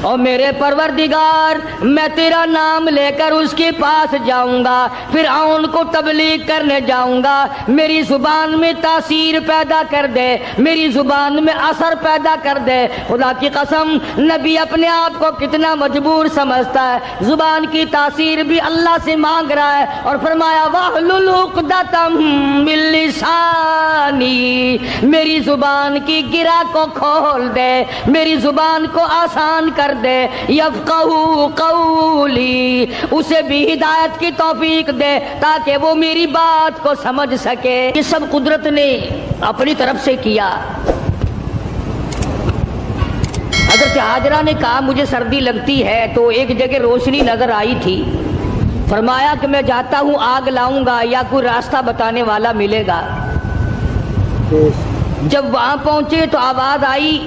اور میرے پروردگار میں تیرا نام لے کر اس کے پاس جاؤں گا، فرعون کو تبلیغ کرنے جاؤں گا، میری زبان میں تاثیر پیدا کر دے، میری زبان میں اثر پیدا کر دے۔ خدا کی قسم نبی اپنے آپ کو کتنا مجبور سمجھتا ہے، زبان کی تاثیر بھی اللہ سے مانگ رہا ہے، اور فرمایا وَاحْلُلْ عُقْدَةً مِّن لِّسَانِي، میری زبان کی گرہ کو کھول دے، میری زبان کو آسان کر دے، یفقہوا قولی، اسے بھی ہدایت کی توفیق دے تاکہ وہ میری بات کو سمجھ سکے۔ یہ سب قدرت نے اپنی طرف سے کیا۔ حضرت حاجرہ نے کہا مجھے سردی لگتی ہے، تو ایک جگہ روشنی نظر آئی تھی، فرمایا کہ میں جاتا ہوں آگ لاؤں گا یا کوئی راستہ بتانے والا ملے گا۔ جب وہاں پہنچے تو آواز آئی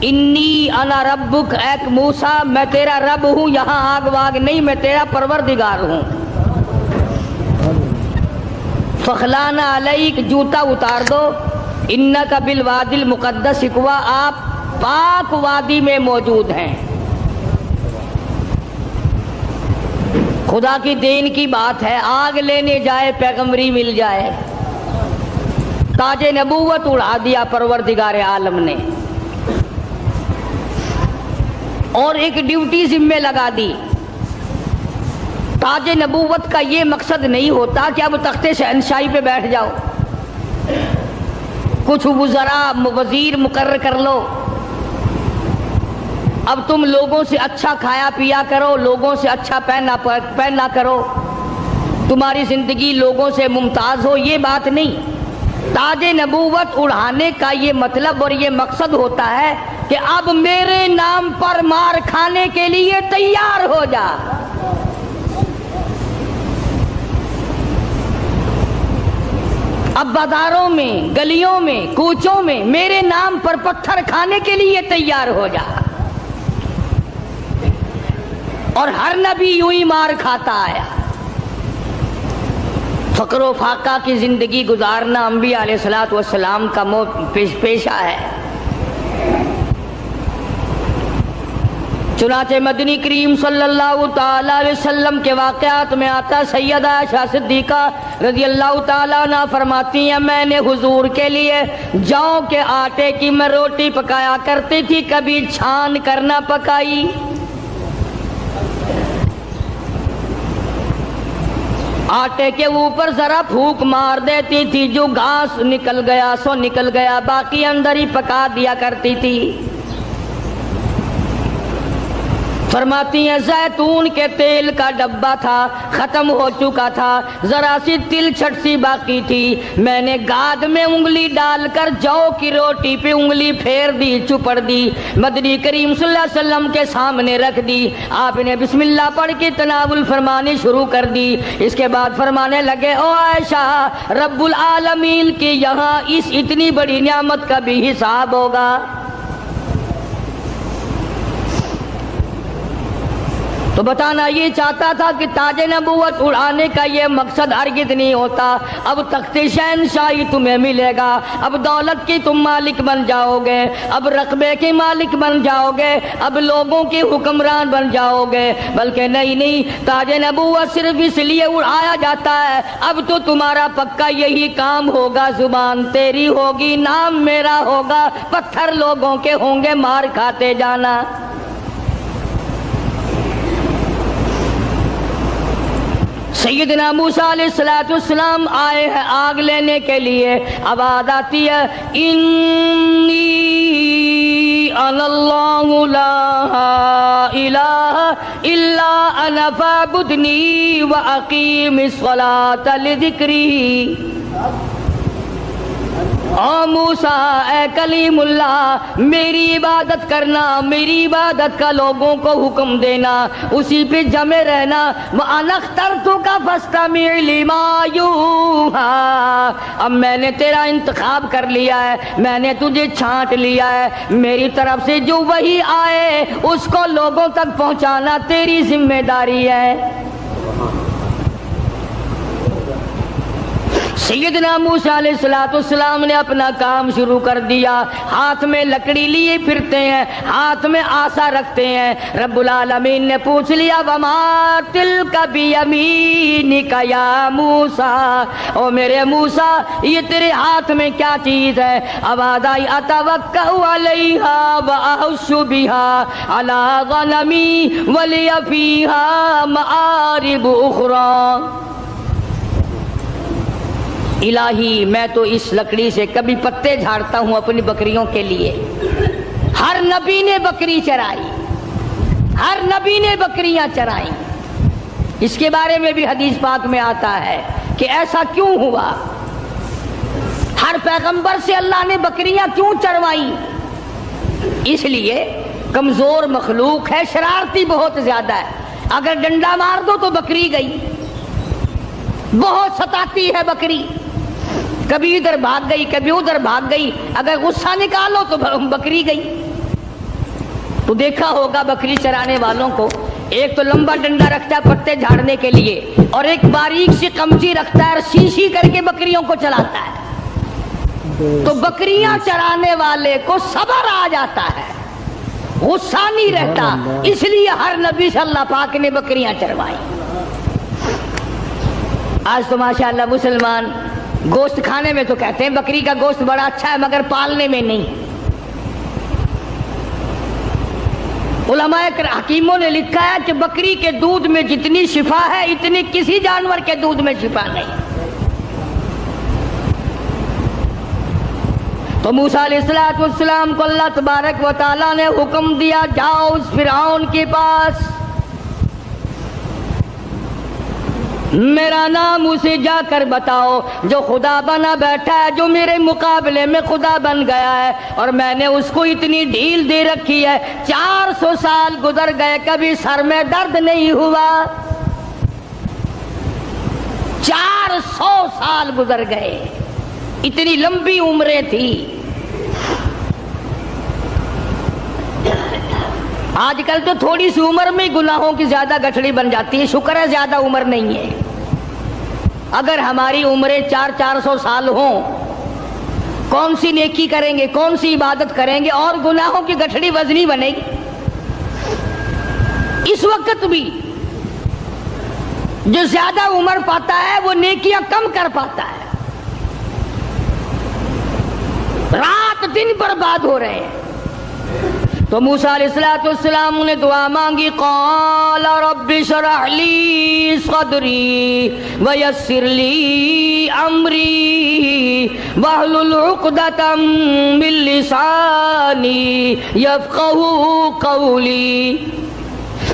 انی انا ربک، اے موسیٰ میں تیرا رب ہوں، یہاں آگ واگ نہیں، میں تیرا پروردگار ہوں۔ فخلانا علیک، جوتا اتار دو، انک بالوادی المقدس طویٰ، آپ پاک وادی میں موجود ہیں۔ خدا کی دین کی بات ہے، آگ لینے جائے پیغمبری مل جائے۔ تاج نبوت اڑا دیا پروردگار عالم نے، اور ایک ڈیوٹی ذمہ لگا دی۔ تاج نبوت کا یہ مقصد نہیں ہوتا کہ اب تخت شہنشاہی پہ بیٹھ جاؤ، کچھ وزراء وزیر مقرر کر لو، اب تم لوگوں سے اچھا کھایا پیا کرو، لوگوں سے اچھا پہنا کرو، تمہاری زندگی لوگوں سے ممتاز ہو، یہ بات نہیں۔ تاج نبوت اڑانے کا یہ مطلب اور یہ مقصد ہوتا ہے کہ اب میرے نام پر مار کھانے کے لیے تیار ہو جا۔ اب بازاروں میں، گلیوں میں، کوچوں میں میرے نام پر پتھر کھانے کے لیے تیار ہو جا۔ اور ہر نبی یوں ہی مار کھاتا آیا۔ فقر و فاقہ کی زندگی گزارنا انبیاء علیہ الصلوۃ والسلام کا پیشہ ہے۔ چنانچہ مدنی کریم صلی اللہ تعالی علیہ وسلم کے واقعات میں آتا، سیدہ عائشہ صدیقہ رضی اللہ تعالیٰ عنہ فرماتی ہیں میں نے حضور کے لیے جوں کے آٹے کی میں روٹی پکایا کرتی تھی، کبھی چھان کر نہ پکائی۔ آٹے کے اوپر ذرا پھونک مار دیتی تھی، جو گھاس نکل گیا سو نکل گیا، باقی اندر ہی پکا دیا کرتی تھی۔ فرماتی ہیں زیتون کے تیل کا ڈبہ تھا، ختم ہو چکا تھا، ذرا سی تل چھٹ سی باقی تھی، میں نے گاد میں انگلی ڈال کر جو کی روٹی پہ انگلی پھیر دی، چپڑ دی، مدنی کریم صلی اللہ علیہ وسلم کے سامنے رکھ دی۔ آپ نے بسم اللہ پڑھ کے تناول فرمانی شروع کر دی۔ اس کے بعد فرمانے لگے او عائشہ، رب العالمین کی یہاں اس اتنی بڑی نعمت کا بھی حساب ہوگا۔ تو بتانا یہ چاہتا تھا کہ تاج نبوت اڑانے کا یہ مقصد ہرگز نہیں ہوتا۔ اب تخت شہنشاہی تمہیں ملے گا، اب دولت کی تم مالک بن جاؤ گے، اب رقبے کے مالک بن جاؤ گے، اب لوگوں کے حکمران بن جاؤ گے۔ بلکہ نہیں، تاج نبوت صرف اس لیے اڑایا جاتا ہے اب تو تمہارا پکا یہی کام ہوگا، زبان تیری ہوگی، نام میرا ہوگا، پتھر لوگوں کے ہوں گے، مار کھاتے جانا۔ سیدنا موسیٰ علیہ السلام آئے ہیں آگ لینے کے لیے، آواز آتی ہے انی انا اللہ لا الہ الا انا فاعبدنی واقیم الصلاۃ لذکری۔ او موسیٰ، اے کلیم اللہ، میری عبادت کرنا، میری عبادت کا لوگوں کو حکم دینا، اسی پہ جمع رہنا۔ وَأَنَا اخْتَرْتُكَ فَاسْتَمِعْ لِمَا يُوحَىٰ، اب میں نے تیرا انتخاب کر لیا ہے، میں نے تجھے چھانٹ لیا ہے، میری طرف سے جو وحی آئے اس کو لوگوں تک پہنچانا تیری ذمہ داری ہے۔ سیدنا موسیٰ علیہ السلام نے اپنا کام شروع کر دیا. ہاتھ میں لکڑی لیے پھرتے ہیں, ہاتھ میں آسا رکھتے ہیں. رب العالمین نے پوچھ لیا وما تلک بیمینک یا موسیٰ, او میرے موسیٰ یہ تیرے ہاتھ میں کیا چیز ہے؟ آواز آئی اتوکأ علیہا واحش بہا علی غنمی ولی فیہا معارب اخری. الہی میں تو اس لکڑی سے کبھی پتے جھاڑتا ہوں اپنی بکریوں کے لیے. ہر نبی نے بکری چرائی, ہر نبی نے بکریاں چرائی. اس کے بارے میں بھی حدیث پاک میں آتا ہے کہ ایسا کیوں ہوا, ہر پیغمبر سے اللہ نے بکریاں کیوں چروائی؟ اس لیے کمزور مخلوق ہے, شرارتی بہت زیادہ ہے. اگر ڈنڈا مار دو تو بکری گئی, بہت ستاتی ہے بکری, کبھی ادھر بھاگ گئی کبھی ادھر بھاگ گئی. اگر غصہ نکالو تو بکری گئی. تو دیکھا ہوگا بکری چرانے والوں کو, ایک تو لمبا ڈنڈا رکھتا ہے پتے جھاڑنے کے لیے, اور ایک باریک سی قمچی رکھتا ہے اور سی کر کے بکریوں کو چلاتا ہے. تو بکریاں چرانے والے کو صبر آ جاتا ہے, غصہ نہیں رہتا. اس لیے ہر نبی سے اللہ پاک نے بکریاں چروائی. آج تو ماشاءاللہ مسلمان گوشت کھانے میں تو کہتے ہیں بکری کا گوشت بڑا اچھا ہے, مگر پالنے میں نہیں. علماء حکیموں نے لکھا ہے کہ بکری کے دودھ میں جتنی شفا ہے اتنی کسی جانور کے دودھ میں شفا نہیں. تو موسیٰ علیہ السلام کو اللہ تبارک و تعالیٰ نے حکم دیا جاؤ اس فرعون کے پاس, میرا نام اسے جا کر بتاؤ جو خدا بنا بیٹھا ہے, جو میرے مقابلے میں خدا بن گیا ہے, اور میں نے اس کو اتنی ڈھیل دے رکھی ہے. 400 سال گزر گئے کبھی سر میں درد نہیں ہوا. 400 سال گزر گئے, اتنی لمبی عمریں تھی. آج کل تو تھوڑی سی عمر میں گناہوں کی زیادہ گٹھڑی بن جاتی ہے. شکر ہے زیادہ عمر نہیں ہے. اگر ہماری عمریں 400 سال ہوں, کون سی نیکی کریں گے, کون سی عبادت کریں گے, اور گناہوں کی گٹھڑی وزنی بنے گی. اس وقت بھی جو زیادہ عمر پاتا ہے وہ نیکیاں کم کر پاتا ہے. رات دن برباد ہو رہے ہیں. تو موسیٰ علیہ السلام نے دعا مانگی, قال رب اشرح لی صدری ویسر لی امری واحلل عقدۃ من لسانی یفقہوا قولی.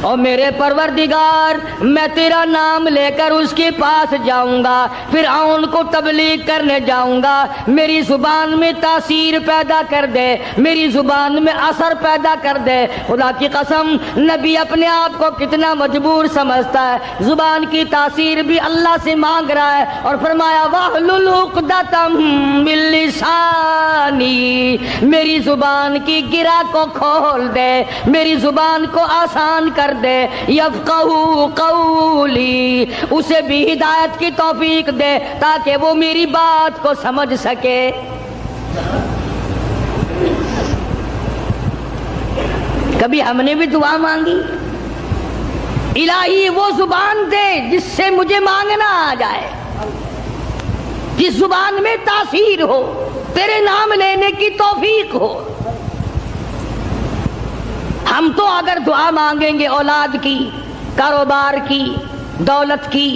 اور میرے پروردگار میں تیرا نام لے کر اس کے پاس جاؤں گا, فرعون کو تبلیغ کرنے جاؤں گا. میری زبان میں تاثیر پیدا کر دے, میری زبان میں اثر پیدا کر دے. خدا کی قسم نبی اپنے آپ کو کتنا مجبور سمجھتا ہے, زبان کی تاثیر بھی اللہ سے مانگ رہا ہے, اور فرمایا واحلل عقدۃ من لسانی, میری زبان کی گرہ کو کھول دے, میری زبان کو آسان کر دے. یفقہوا قولی, اسے بھی ہدایت کی توفیق دے تاکہ وہ میری بات کو سمجھ سکے. کبھی ہم نے بھی دعا مانگی, الہی وہ زبان دے جس سے مجھے مانگنا آ جائے, جس زبان میں تاثیر ہو, تیرے نام لینے کی توفیق ہو. ہم تو اگر دعا مانگیں گے اولاد کی, کاروبار کی, دولت کی,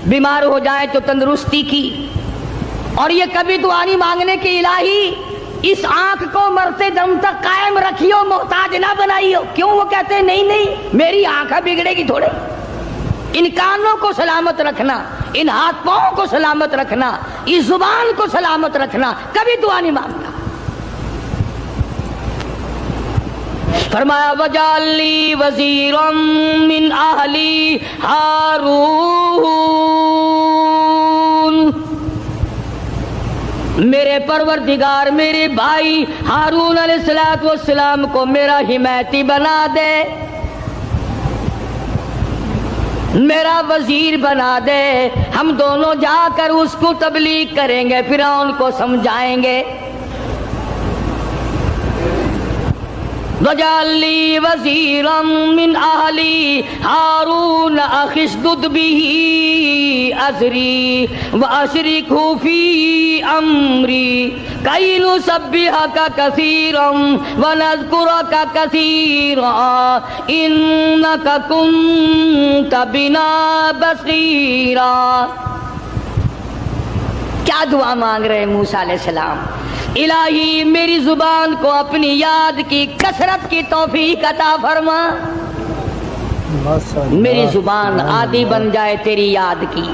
بیمار ہو جائے تو تندرستی کی, اور یہ کبھی دعا نہیں مانگنے کی الہی اس آنکھ کو مرتے دم تک قائم رکھیو, محتاج نہ بنائیو. کیوں؟ وہ کہتے ہیں نہیں نہیں میری آنکھ بگڑے گی تھوڑے. ان کانوں کو سلامت رکھنا, ان ہاتھ پاؤں کو سلامت رکھنا, اس زبان کو سلامت رکھنا, کبھی دعا نہیں مانگتا. فرمایا وجعل لی وزیرا من اہلی ہارون, میرے پروردگار میرے بھائی ہارون علیہ السلام کو میرا حمایتی بنا دے. میرا وزیر بنا دے، ہم دونوں جا کر اس کو تبلیغ کریں گے، فرعون کو سمجھائیں گے۔ وَاجْعَل لِّي وَزِيرًا مِّنْ أَهْلِي هَارُونَ أَخِي اشْدُدْ بِهِ أَزْرِي وَأَشْرِكْهُ فِي أَمْرِي كَيْ نُسَبِّحَكَ كَثِيرًا وَنَذْكُرَكَ كَثِيرًا إِنَّكَ كُنتَ بِنَا بَصِيرًا۔ کیا دعا مانگ رہے ہیں موسیٰ علیہ السلام؟ الہی میری زبان کو اپنی یاد کی کثرت کی توفیق عطا فرما، میری زبان عادی بن جائے تیری یاد کی،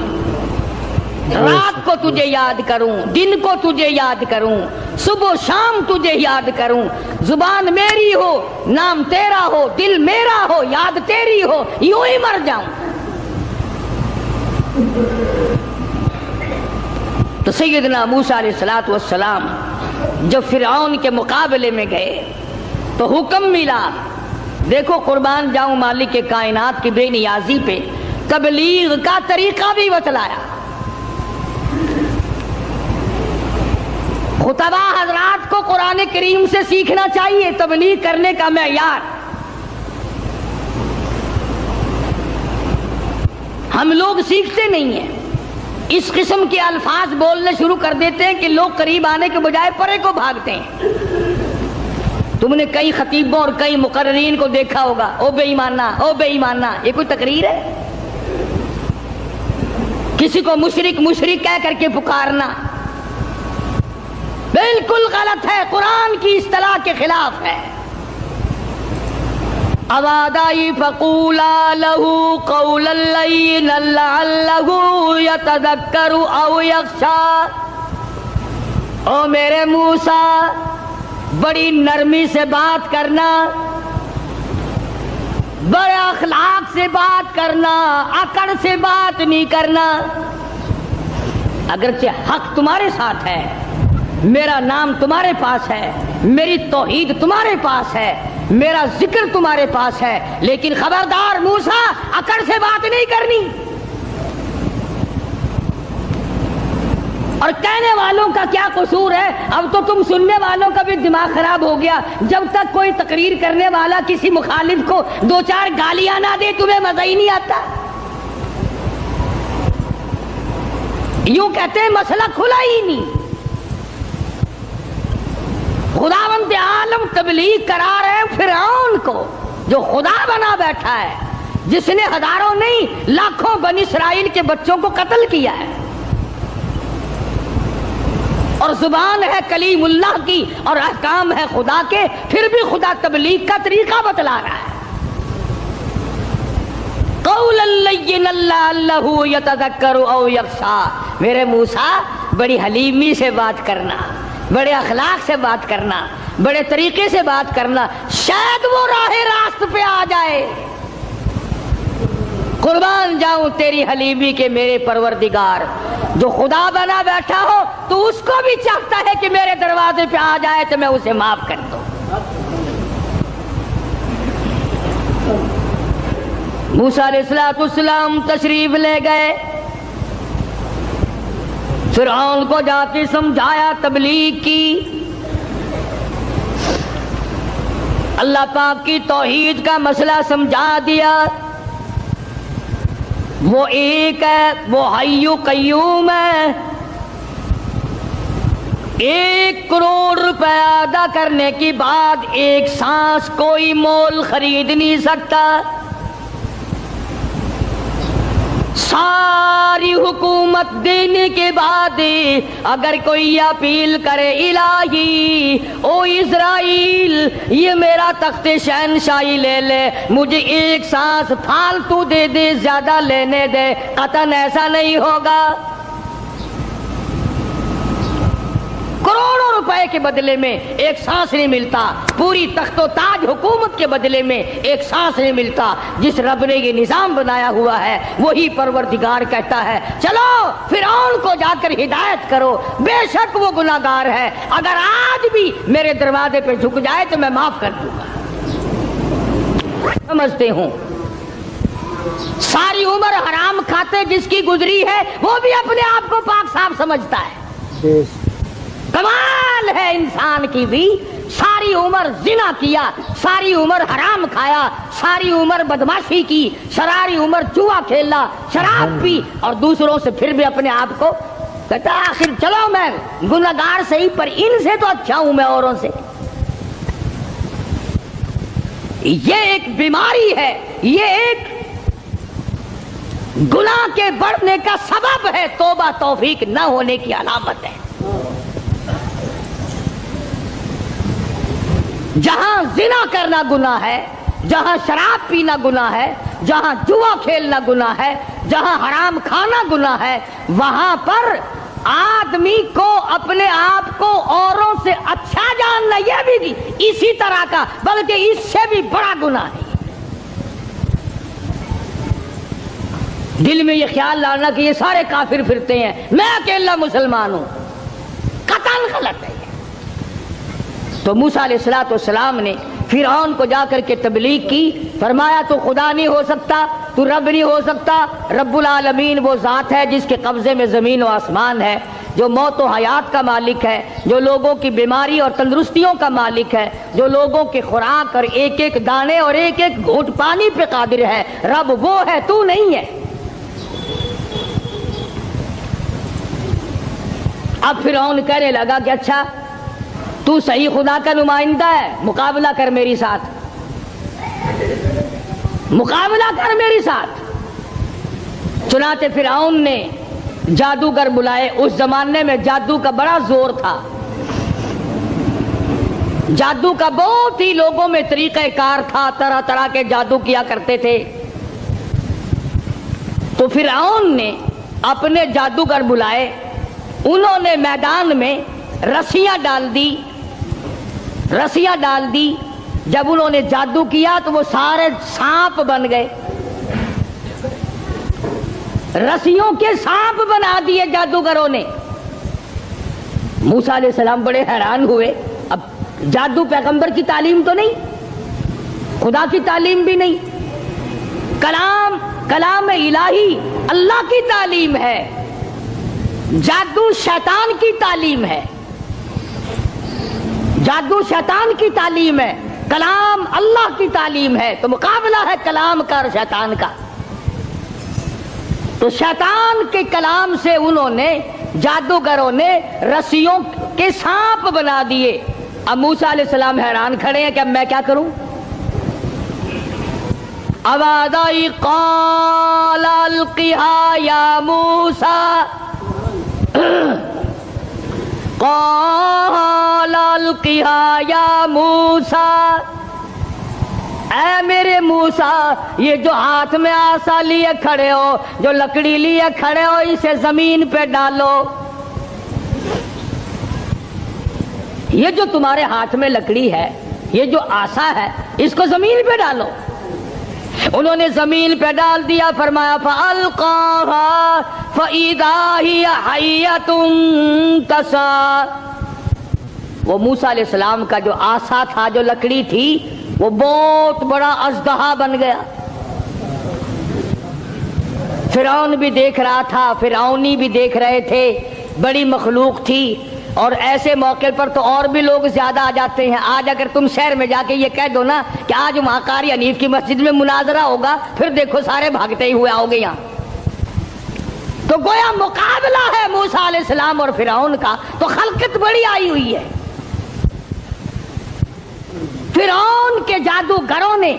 رات کو تجھے یاد کروں، دن کو تجھے یاد کروں، صبح و شام تجھے یاد کروں، زبان میری ہو، نام تیرا ہو، دل میرا ہو، یاد تیری ہو، یوں ہی مر جاؤں۔ تو سیدنا موسیٰ علیہ السلام جب فرعون کے مقابلے میں گئے تو حکم ملا، دیکھو قربان جاؤں مالک کے کائنات کی بے نیازی پہ تبلیغ کا طریقہ بھی بتلایا۔ خطبہ حضرات کو قرآن کریم سے سیکھنا چاہیے تبلیغ کرنے کا معیار۔ ہم لوگ سیکھتے نہیں ہیں، اس قسم کے الفاظ بولنے شروع کر دیتے ہیں کہ لوگ قریب آنے کے بجائے پرے کو بھاگتے ہیں۔ تم نے کئی خطیبوں اور کئی مقررین کو دیکھا ہوگا، او بے ایمانہ، او بے ایمانہ، یہ کوئی تقریر ہے؟ کسی کو مشرک مشرک کہہ کر کے پکارنا بالکل غلط ہے، قرآن کی اصطلاح کے خلاف ہے۔ اوادائی فقولا لہو قولا لینا لعلہ یتذکر او یخشی، او میرے موسیٰ بڑی نرمی سے بات کرنا، بڑے اخلاق سے بات کرنا، اکڑ سے بات نہیں کرنا۔ اگرچہ حق تمہارے ساتھ ہے، میرا نام تمہارے پاس ہے، میری توحید تمہارے پاس ہے، میرا ذکر تمہارے پاس ہے، لیکن خبردار موسیٰ اکڑ سے بات نہیں کرنی۔ اور کہنے والوں کا کیا قصور ہے؟ اب تو تم سننے والوں کا بھی دماغ خراب ہو گیا۔ جب تک کوئی تقریر کرنے والا کسی مخالف کو دو چار گالیاں نہ دے تمہیں مزہ ہی نہیں آتا۔ یوں کہتے ہیں مسئلہ کھلا ہی نہیں۔ خداوند عالم تبلیغ کرا رہے ہیں فرعون کو جو خدا بنا بیٹھا ہے، جس نے ہزاروں نہیں لاکھوں بنی اسرائیل کے بچوں کو قتل کیا ہے، اور زبان ہے کلیم اللہ کی اور احکام ہے خدا کے، پھر بھی خدا تبلیغ کا طریقہ بتلا رہا ہے۔ قولا لینا لعلہ یتذکر او یخشی، میرے موسیٰ بڑی حلیمی سے بات کرنا، بڑے اخلاق سے بات کرنا، بڑے طریقے سے بات کرنا، شاید وہ راہ راست پہ آ جائے۔ قربان جاؤں تیری حلیمی کے میرے پروردگار، جو خدا بنا بیٹھا ہو تو اس کو بھی چاہتا ہے کہ میرے دروازے پہ آ جائے تو میں اسے معاف کر دوں۔ موسیٰ علیہ السلام تشریف لے گئے، فرعون کو جا کے سمجھایا، تبلیغ کی، اللہ پاک کی توحید کا مسئلہ سمجھا دیا۔ وہ ایک ہے، وہ حی قیوم ہے، 1 کروڑ روپے ادا کرنے کے بعد ایک سانس کوئی مول خرید نہیں سکتا، ساری حکومت دینے کے بعد اگر کوئی اپیل کرے الہی او اسرائیل یہ میرا تخت شہنشاہی لے لے، مجھے ایک سانس پھالتو دے دے، زیادہ لینے دے، قطعاً ایسا نہیں ہوگا۔ کروڑوں روپے کے بدلے میں ایک سانس نہیں ملتا، پوری تخت و تاج حکومت کے بدلے میں ایک سانس نہیں ملتا۔ جس رب نے یہ نظام بنایا ہوا ہے وہی پروردگار کہتا ہے چلو فرعون کو جا کر ہدایت کرو، بے شک وہ گناہگار ہے، اگر آج بھی میرے دروازے پہ جھک جائے تو میں معاف کر دوں گا۔ سمجھتے ہوں ساری عمر حرام کھاتے جس کی گزری ہے وہ بھی اپنے آپ کو پاک صاف سمجھتا ہے. کمال ہے انسان کی بھی. ساری عمر زنا کیا, ساری عمر حرام کھایا, ساری عمر بدماشی کی, ساری عمر جوا کھیلا, شراب پی, اور دوسروں سے پھر بھی اپنے آپ کو کہتا آخر چلو میں گنہگار صحیح پر ان سے تو اچھا ہوں میں اوروں سے. یہ ایک بیماری ہے, یہ ایک گناہ کے بڑھنے کا سبب ہے, توبہ توفیق نہ ہونے کی علامت ہے. جہاں زنا کرنا گناہ ہے, جہاں شراب پینا گناہ ہے, جہاں جوا کھیلنا گناہ ہے, جہاں حرام کھانا گناہ ہے, وہاں پر آدمی کو اپنے آپ کو اوروں سے اچھا جاننا یہ بھی اسی طرح کا بلکہ اس سے بھی بڑا گناہ ہے. دل میں یہ خیال لانا کہ یہ سارے کافر پھرتے ہیں, میں اکیلا مسلمان ہوں, قطعاً غلط ہے. تو موسیٰ علیہ السلام نے فرعون کو جا کر کے تبلیغ کی, فرمایا تو خدا نہیں ہو سکتا, تو رب نہیں ہو سکتا. رب العالمین وہ ذات ہے جس کے قبضے میں زمین و آسمان ہے, جو موت و حیات کا مالک ہے, جو لوگوں کی بیماری اور تندرستیوں کا مالک ہے, جو لوگوں کے خوراک اور ایک ایک دانے اور ایک ایک گھونٹ پانی پہ قادر ہے. رب وہ ہے, تو نہیں ہے. اب فرعون کہنے لگا کہ اچھا تو صحیح خدا کا نمائندہ ہے, مقابلہ کر میری ساتھ, مقابلہ کر میری ساتھ. چنانچہ فرعون نے جادوگر بلائے. اس زمانے میں جادو کا بڑا زور تھا, جادو کا بہت ہی لوگوں میں طریقہ کار تھا, طرح طرح کے جادو کیا کرتے تھے. تو فرعون نے اپنے جادوگر بلائے, انہوں نے میدان میں رسیاں ڈال دی, رسیاں ڈال دی. جب انہوں نے جادو کیا تو وہ سارے سانپ بن گئے, رسیوں کے سانپ بنا دیے جادوگروں نے. موسیٰ علیہ السلام بڑے حیران ہوئے. اب جادو پیغمبر کی تعلیم تو نہیں, خدا کی تعلیم بھی نہیں, کلام الہی اللہ کی تعلیم ہے, جادو شیطان کی تعلیم ہے, جادو شیطان کی تعلیم ہے, کلام اللہ کی تعلیم ہے. تو مقابلہ ہے کلام کا اور شیطان کا. تو شیطان کے کلام سے انہوں نے, جادوگروں نے رسیوں کے سانپ بنا دیے. اب موسیٰ علیہ السلام حیران کھڑے ہیں کہ اب میں کیا کروں. آواز آئی قال القها یا موسیٰ, قال القها یا موسیٰ, اے میرے موسیٰ یہ جو ہاتھ میں آسا لیے کھڑے ہو, جو لکڑی لیے کھڑے ہو, اسے زمین پہ ڈالو. یہ جو تمہارے ہاتھ میں لکڑی ہے, یہ جو آسا ہے, اس کو زمین پہ ڈالو. انہوں نے زمین پہ ڈال دیا. فرمایا فَأَلْقَاهَا فَإِذَا هِيَ حَيَّةٌ تَسْعَىٰ. وہ موسیٰ علیہ السلام کا جو آسا تھا, جو لکڑی تھی, وہ بہت بڑا اژدہا بن گیا. فرعون بھی دیکھ رہا تھا, فرعونی بھی دیکھ رہے تھے, بڑی مخلوق تھی. اور ایسے موقع پر تو اور بھی لوگ زیادہ آ جاتے ہیں. آج اگر تم شہر میں جا کے یہ کہہ دو نا کہ آج وہاں قاری حنیف کی مسجد میں مناظرہ ہوگا, پھر دیکھو سارے بھاگتے ہی ہوئے آؤ گے یہاں. تو گویا مقابلہ ہے موسیٰ علیہ السلام اور فرعون کا. تو خلقت بڑی آئی ہوئی ہے. فرعون کے جادوگروں نے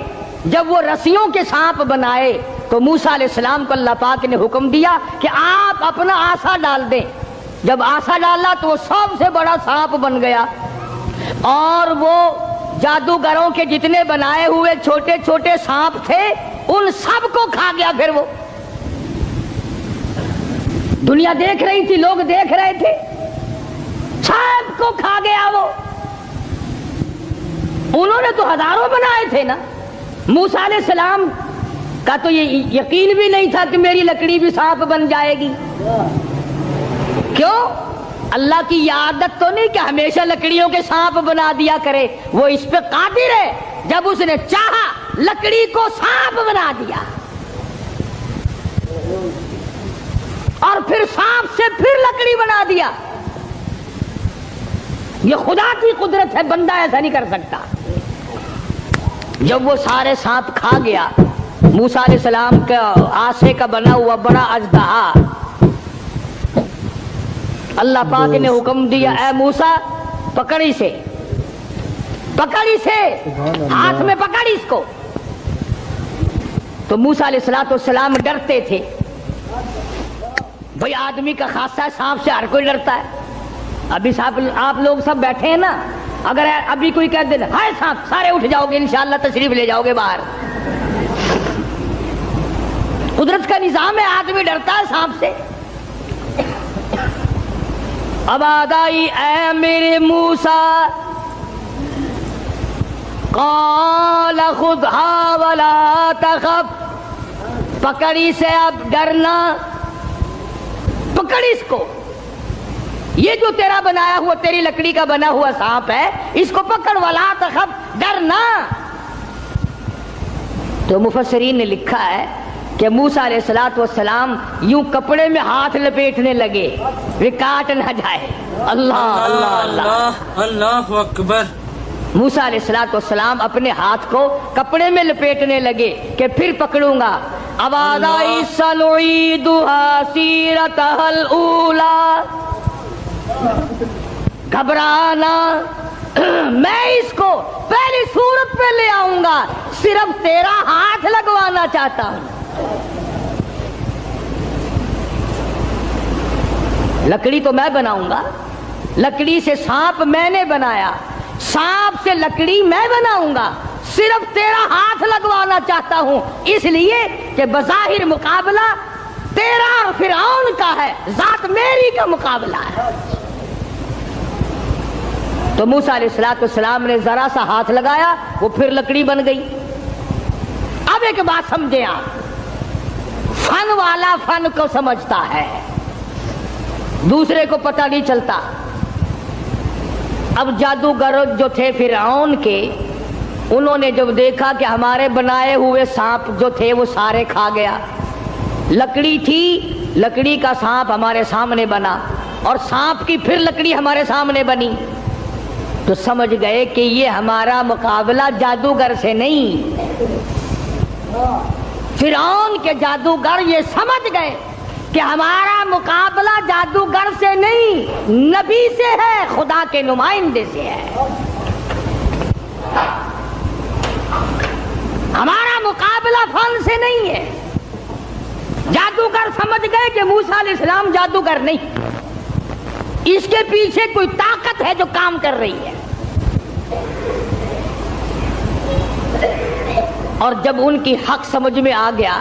جب وہ رسیوں کے سانپ بنائے تو موسیٰ علیہ السلام کو اللہ پاک نے حکم دیا کہ آپ اپنا آسا ڈال دیں. جب آسا ڈالا تو وہ سب سے بڑا سانپ بن گیا, اور وہ جادوگروں کے جتنے بنائے ہوئے چھوٹے چھوٹے سانپ تھے ان سب کو کھا گیا. پھر وہ دنیا دیکھ رہی تھی, لوگ دیکھ رہے تھے, سب کو کھا گیا وہ. انہوں نے تو ہزاروں بنائے تھے نا. موسیٰ علیہ السلام کا تو یہ یقین بھی نہیں تھا کہ میری لکڑی بھی سانپ بن جائے گی. کیوں؟ اللہ کی یہ عادت تو نہیں کہ ہمیشہ لکڑیوں کے سانپ بنا دیا کرے. وہ اس پہ قادر ہے, جب اس نے چاہا لکڑی کو سانپ بنا دیا. اور پھر سانپ سے پھر لکڑی بنا دیا. یہ خدا کی قدرت ہے, بندہ ایسا نہیں کر سکتا. جب وہ سارے سانپ کھا گیا, موسیٰ علیہ السلام کا آسے کا بنا ہوا بڑا اژدہا, اللہ پاک نے حکم دیا اے موسیٰ پکڑ اسے, ہاتھ میں پکڑ اس کو. تو موسیٰ علیہ السلام ڈرتے تھے, بھئی آدمی کا خاصہ ہے, سانپ سے ہر کوئی ڈرتا ہے. ابھی آپ لوگ سب بیٹھے ہیں نا, اگر ابھی کوئی کہہ دے ہائے سانپ, سارے اٹھ جاؤ گے انشاءاللہ, تشریف لے جاؤ گے باہر. قدرت کا نظام ہے, آدمی ڈرتا ہے سانپ سے. اب آدائی اے میرے موسیٰ, قال خذھا ولا تخف, پکڑی سے اب ڈرنا, پکڑ اس کو. یہ جو تیرا بنایا ہوا, تیری لکڑی کا بنا ہوا سانپ ہے, اس کو پکڑ, ولا تخف, ڈرنا. تو مفسرین نے لکھا ہے کہ موسیٰ علیہ السلام یوں کپڑے میں ہاتھ لپیٹنے لگے, وہ کاٹ نہ جائے. اللہ اللہ اللہ اللہ اکبر. موسیٰ علیہ السلام اپنے ہاتھ کو کپڑے میں لپیٹنے لگے کہ پھر پکڑوں گا. آواز آئی سنعیدها سیرتها الاولی, گھبرانا, میں اس کو پہلی صورت پہ لے آؤں گا, صرف تیرا ہاتھ لگوانا چاہتا ہوں. لکڑی تو میں بناؤں گا, لکڑی سے سانپ میں نے بنایا, سانپ سے لکڑی میں بناؤں گا, صرف تیرا ہاتھ لگوانا چاہتا ہوں, اس لیے کہ بظاہر مقابلہ تیرا اور فرعون کا ہے, ذات میری کا مقابلہ ہے. تو موسیٰ علیہ السلام نے ذرا سا ہاتھ لگایا, وہ پھر لکڑی بن گئی. اب ایک بات سمجھے آپ, فن والا فن کو سمجھتا ہے, دوسرے کو پتہ نہیں چلتا. اب جادوگر جو تھے فرعون کے, انہوں نے جب دیکھا کہ ہمارے بنائے ہوئے سانپ جو تھے وہ سارے کھا گیا, لکڑی تھی, لکڑی کا سانپ ہمارے سامنے بنا, اور سانپ کی پھر لکڑی ہمارے سامنے بنی, تو سمجھ گئے کہ یہ ہمارا مقابلہ جادوگر سے نہیں. فرعون کے جادوگر یہ سمجھ گئے کہ ہمارا مقابلہ جادوگر سے نہیں, نبی سے ہے, خدا کے نمائندے سے ہے. ہمارا مقابلہ فن سے نہیں ہے. جادوگر سمجھ گئے کہ موسیٰ علیہ السلام جادوگر نہیں, اس کے پیچھے کوئی طاقت ہے جو کام کر رہی ہے. اور جب ان کی حق سمجھ میں آ گیا,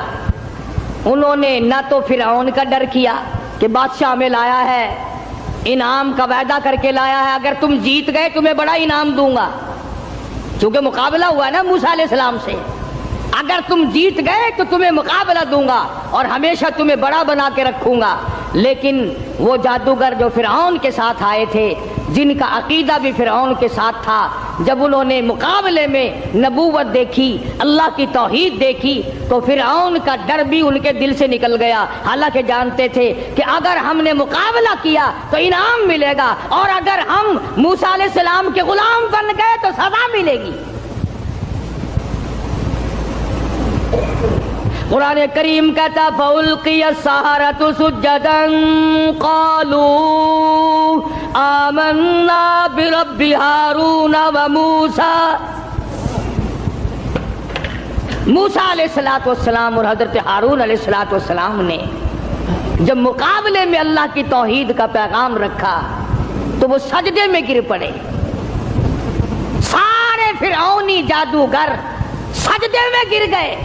انہوں نے نہ تو فرعون کا ڈر کیا کہ بادشاہ میں لایا ہے, انعام کا وعدہ کر کے لایا ہے, اگر تم جیت گئے تمہیں بڑا انعام دوں گا, چونکہ مقابلہ ہوا نا موسیٰ علیہ السلام سے, اگر تم جیت گئے تو تمہیں مقابلہ دوں گا اور ہمیشہ تمہیں بڑا بنا کے رکھوں گا. لیکن وہ جادوگر جو فرعون کے ساتھ آئے تھے, جن کا عقیدہ بھی فرعون کے ساتھ تھا, جب انہوں نے مقابلے میں نبوت دیکھی, اللہ کی توحید دیکھی, تو فرعون کا ڈر بھی ان کے دل سے نکل گیا. حالانکہ جانتے تھے کہ اگر ہم نے مقابلہ کیا تو انعام ملے گا, اور اگر ہم موسیٰ علیہ السلام کے غلام بن گئے تو سزا ملے گی. قرآن کریم کہتا فَأُلْقِيَ السَّحَرَةُ سُجَّدًا قَالُوا آمَنَّا بِرَبِّ هَارُونَ وَمُوسَىٰ. موسیٰ علیہ السلام اور حضرت ہارون علیہ السلام نے جب مقابلے میں اللہ کی توحید کا پیغام رکھا تو وہ سجدے میں گر پڑے. سارے فرعونی جادوگر سجدے میں گر گئے.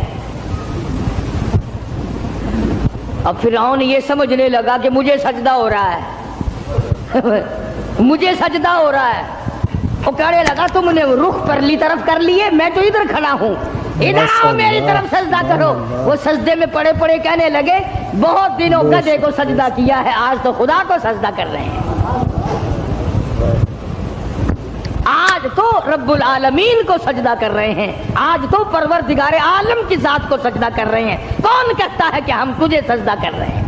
اب فرعون یہ سمجھنے لگا کہ مجھے سجدہ ہو رہا ہے مجھے سجدہ ہو رہا ہے. وہ کہنے لگا تم نے رخ پرلی طرف کر لیے, میں تو ادھر کھڑا ہوں, ادھر آؤ میری طرف سجدہ کرو. وہ سجدے میں پڑے پڑے کہنے لگے بہت دنوں گدھے کو سجدہ کیا ہے, آج تو خدا کو سجدہ کر رہے ہیں. آج تو رب العالمین کو سجدہ کر رہے ہیں، آج تو پروردگار عالم کی ذات کو سجدہ کر رہے ہیں۔ کون کہتا ہے کہ ہم تجھے سجدہ کر رہے ہیں؟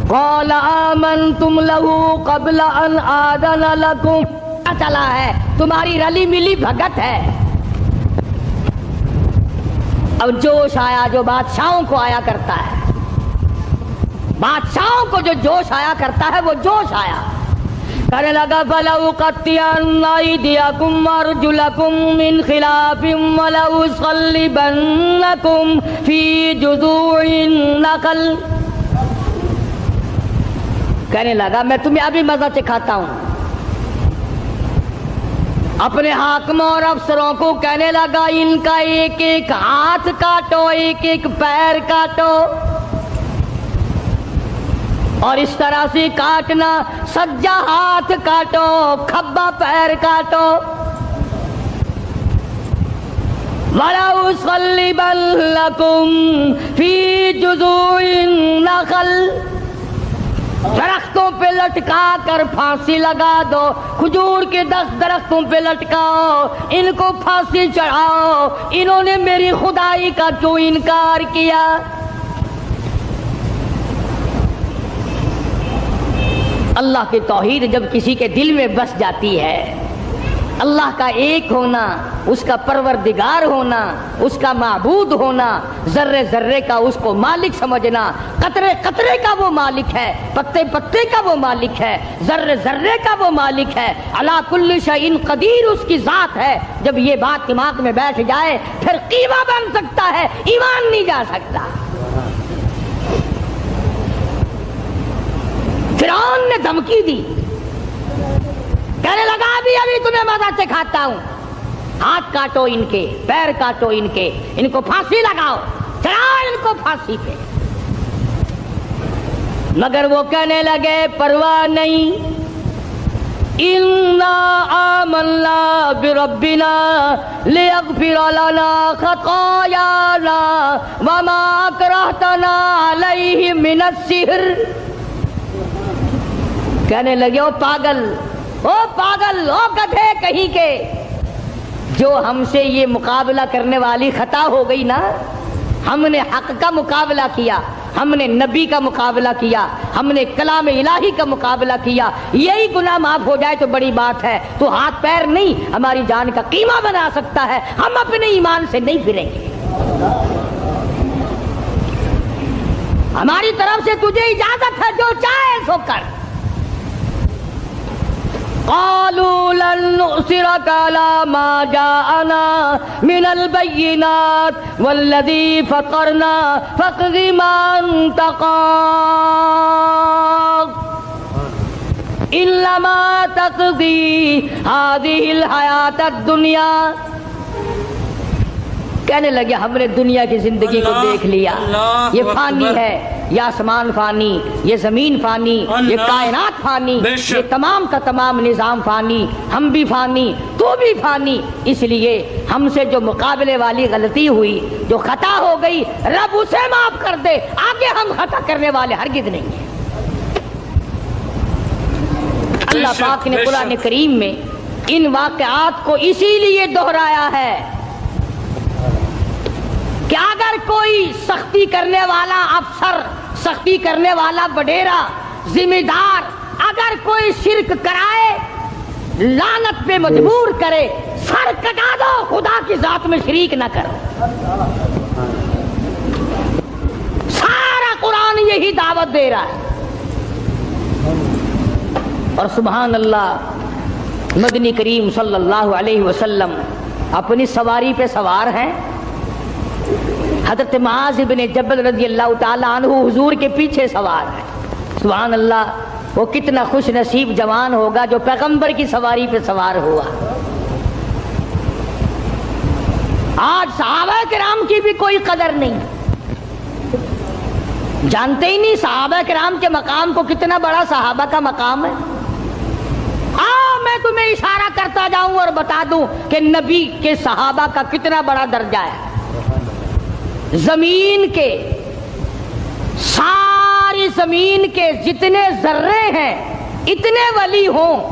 قال آمنتم له قبل ان آذن لكم، پتہ چلا ہے تمہاری رلی ملی بھگت ہے۔ اب جوش آیا جو بادشاہوں کو آیا کرتا ہے، بادشاہوں کو جو جوش آیا کرتا ہے وہ جوش آیا، کہنے لگا فَلَأُقَطِّعَنَّ أَيْدِيَكُمْ وَأَرْجُلَكُمْ مِنْ خِلَافٍ وَلَأُصَلِّبَنَّكُمْ فِي جُذُوعِ النَّخْلِ۔ کہنے لگا میں تمہیں ابھی مزہ چکھاتا ہوں۔ اپنے حاکموں اور افسروں کو کہنے لگا ان کا ایک ایک ہاتھ کاٹو، ایک ایک پیر کاٹو، اور اس طرح سے کاٹنا، سجا ہاتھ کاٹو، کھبا پیر کاٹو۔ وَلَأُصَلِّبَنَّكُمْ فِي جُذُوعِ النَّخْلِ، درختوں پہ لٹکا کر پھانسی لگا دو، کھجور کے 10 درختوں پہ لٹکاؤ، ان کو پھانسی چڑھاؤ۔ انہوں نے میری خدائی کا کیوں انکار کیا؟ اللہ کی توحید جب کسی کے دل میں بس جاتی ہے، اللہ کا ایک ہونا، اس کا پروردگار ہونا، اس کا معبود ہونا، ذرے ذرے کا اس کو مالک سمجھنا، قطرے قطرے کا وہ مالک ہے، پتے پتے کا وہ مالک ہے، ذرے ذرے کا وہ مالک ہے، علی کل شیء قدیر اس کی ذات ہے۔ جب یہ بات دماغ میں بیٹھ جائے پھر قیمہ بن سکتا ہے، ایمان نہیں جا سکتا۔ فرعون نے دھمکی دی، کہنے لگا ابھی تمہیں مزہ چکھاتا ہوں، ہاتھ کاٹو ان کے، پیر کاٹو ان کے، ان کو پھانسی لگاؤ، چڑھاؤ ان کو پھانسی پہ۔ مگر وہ کہنے لگے پرواہ نہیں، اِنَّا آمَنَّا بِرَبِّنَا لِيَغْفِرَ لَنَا خَطَايَانَا وَمَا أَكْرَهْتَنَا عَلَيْهِ مِنَ السِّحْرِ۔ کہنے لگے او پاگل، او پاگل، او گدھے کہیں کے، جو ہم سے یہ مقابلہ کرنے والی خطا ہو گئی نا، ہم نے حق کا مقابلہ کیا، ہم نے نبی کا مقابلہ کیا، ہم نے کلام الہی کا مقابلہ کیا، یہی گناہ معاف ہو جائے تو بڑی بات ہے۔ تو ہاتھ پیر نہیں ہماری جان کا قیمہ بنا سکتا ہے، ہم اپنے ایمان سے نہیں پھریں گے۔ ہماری طرف سے تجھے اجازت ہے، جو چاہے سو کر۔ قالوا لن نؤثرك على ما جاءنا من البينات والذي فطرنا فاقض ما انت قاض انما تقضي هذه الحياة الدنيا۔ کہنے لگے ہم نے دنیا کی زندگی کو دیکھ لیا، یہ فانی ہے، یہ آسمان فانی، یہ زمین فانی، یہ کائنات فانی، یہ تمام کا تمام نظام فانی، ہم بھی فانی، تو بھی فانی۔ اس لیے ہم سے جو مقابلے والی غلطی ہوئی، جو خطا ہو گئی، رب اسے معاف کر دے، آگے ہم خطا کرنے والے ہرگز نہیں ہیں۔ اللہ پاک نے قرآن کریم میں ان واقعات کو اسی لیے دہرایا ہے کہ اگر کوئی سختی کرنے والا افسر، سختی کرنے والا وڈیرا، ذمہ دار اگر کوئی شرک کرائے، لعنت پہ مجبور کرے، سر کٹا دو، خدا کی ذات میں شریک نہ کرو۔ سارا قرآن یہی دعوت دے رہا ہے۔ اور سبحان اللہ، مدنی کریم صلی اللہ علیہ وسلم اپنی سواری پہ سوار ہیں، حضرت معاذ بن جبل رضی اللہ تعالیٰ عنہ حضور کے پیچھے سوار ہے۔ سبحان اللہ، وہ کتنا خوش نصیب جوان ہوگا جو پیغمبر کی سواری پہ سوار ہوا۔ آج صحابہ کرام کی بھی کوئی قدر نہیں، جانتے ہی نہیں صحابہ کرام کے مقام کو، کتنا بڑا صحابہ کا مقام ہے۔ میں تمہیں اشارہ کرتا جاؤں اور بتا دوں کہ نبی کے صحابہ کا کتنا بڑا درجہ ہے۔ زمین کے، ساری زمین کے جتنے ذرے ہیں، اتنے ولی ہوں